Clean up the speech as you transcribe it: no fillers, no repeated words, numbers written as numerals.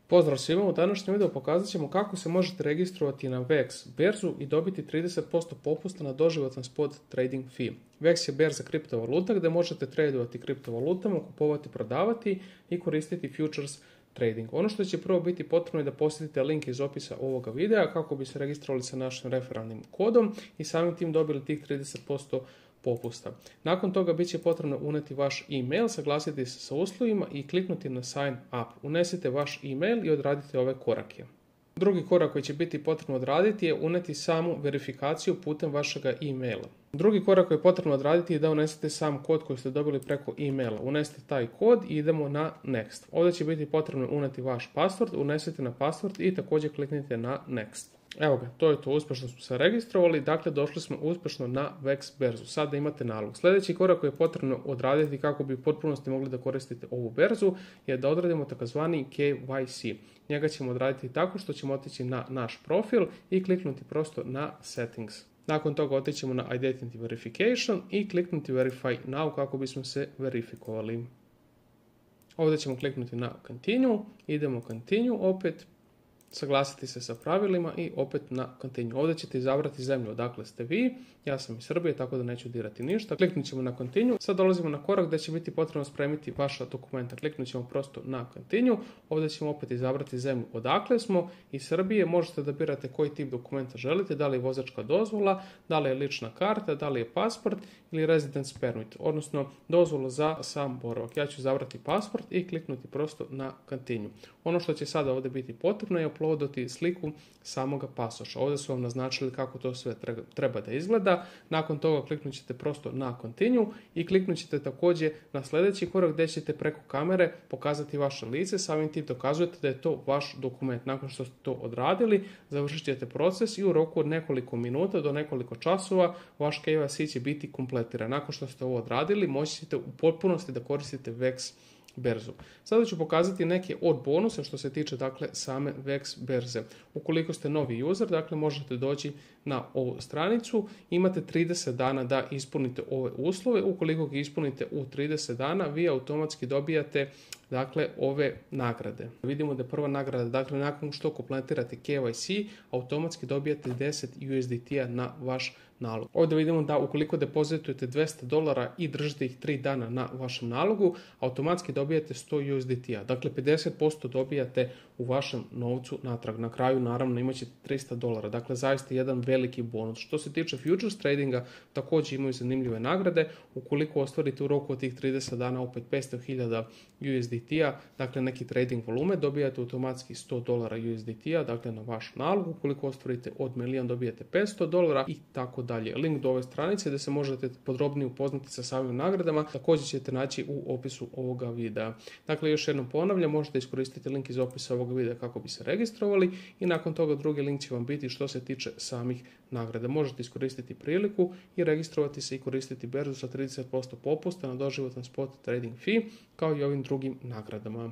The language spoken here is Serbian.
Pozdrav svima, u današnjem videu pokazat ćemo kako se možete registrovati na VEX berzu i dobiti 30% popusta na doživotan spot trading fee. VEX je berza kriptovaluta gdje možete tradovati kriptovalutama, kupovati, prodavati i koristiti futures trading. Ono što će prvo biti potrebno je da posjetite link iz opisa ovoga videa kako bi se registrovali sa našim referalnim kodom i samim tim dobili tih 30% popusta. Nakon toga bit će potrebno uneti vaš e-mail, saglasiti se sa uslovima i kliknuti na sign up. Unesite vaš e-mail i odradite ove korake. Drugi korak koji će biti potrebno odraditi je uneti samu verifikaciju putem vašega e-maila. Drugi korak koji je potrebno odraditi je da unesete sam kod koji ste dobili preko e-maila. Unesite taj kod i idemo na next. Ovdje će biti potrebno uneti vaš password, unesite na password i također kliknite na next. Evo ga, to je to, uspješno smo se registrovali, dakle došli smo uspješno na VEX berzu. Sada imate nalog. Sljedeći korak koji je potrebno odraditi kako bi u potpunosti mogli da koristite ovu berzu je da odradimo takozvani KYC. Njega ćemo odraditi tako što ćemo otići na naš profil i kliknuti prosto na settings. Nakon toga otićemo na Identity Verification i kliknuti Verify Now kako bismo se verifikovali. Ovdje ćemo kliknuti na Continue, idemo Continue opet. Saglasiti se sa pravilima i opet na continue. Ovdje ćete izabrati zemlju odakle ste vi. Ja sam iz Srbije, tako da neću dirati ništa. Kliknut ćemo na continue. Sad dolazimo na korak gdje će biti potrebno spremiti vaša dokumenta. Kliknut ćemo prosto na continue. Ovdje ćemo opet izabrati zemlju odakle smo. Iz Srbije možete da birate koji tip dokumenta želite. Da li je vozačka dozvola, da li je lična karta, da li je pasport ili residence permit, odnosno dozvola za sam boravak. Ja ću izabrati pasport i kliknuti prosto na continue. Ono što će sada ovdje biti potrebno je uploadati sliku samoga pasoša. Ovdje su vam naznačili kako to sve treba da izgleda. Nakon toga kliknut ćete prosto na continue i kliknut ćete također na sljedeći korak gdje ćete preko kamere pokazati vaše lice. Samim tim dokazujete da je to vaš dokument. Nakon što ste to odradili, završit ćete proces i u roku od nekoliko minuta do nekoliko časova vaš KYC će biti kompletiran. Nakon što ste ovo odradili, moći ćete u potpunosti da koristite VEX berzu. Sada ću pokazati neke od bonusa što se tiče dakle same VEX berze. Ukoliko ste novi user, dakle možete doći na ovu stranicu, imate 30 dana da ispunite ove uslove. Ukoliko ih ispunite u 30 dana, vi automatski dobijate dakle ove nagrade. Vidimo da je prva nagrada, dakle nakon što kompletirate KYC, automatski dobijate 10 USDT-a na vaš nalog. Ovdje vidimo da ukoliko depozitujete $200 i držite ih 3 dana na vašem nalogu, automatski dobijate 100 USDT-a. Dakle 50% dobijate u vašem novcu natrag. Na kraju naravno imat ćete $300. Dakle zaista jedan veliki bonus. Što se tiče futures tradinga, također imaju zanimljive nagrade. Ukoliko ostvarite u roku od tih 30 dana opet 500.000 USDT-a, dakle neki trading volume, dobijate automatski $100 USDT-a, dakle na vaš nalog. Ukoliko ostvarite od milijon, dobijate $500 i tako dalje. Link do ove stranice gdje se možete podrobnije upoznati sa samim nagradama također ćete naći u opisu ovoga videa. Dakle, još jednom ponavljam, možete iskoristiti link iz opisa ovoga videa kako bi se registrovali i nakon toga drugi link će vam biti što se tiče samih nagrada. Možete iskoristiti priliku i registrovati se i koristiti berzu sa 30% popusta na doživotan spot trading fee kao i ovim drugim nagradama.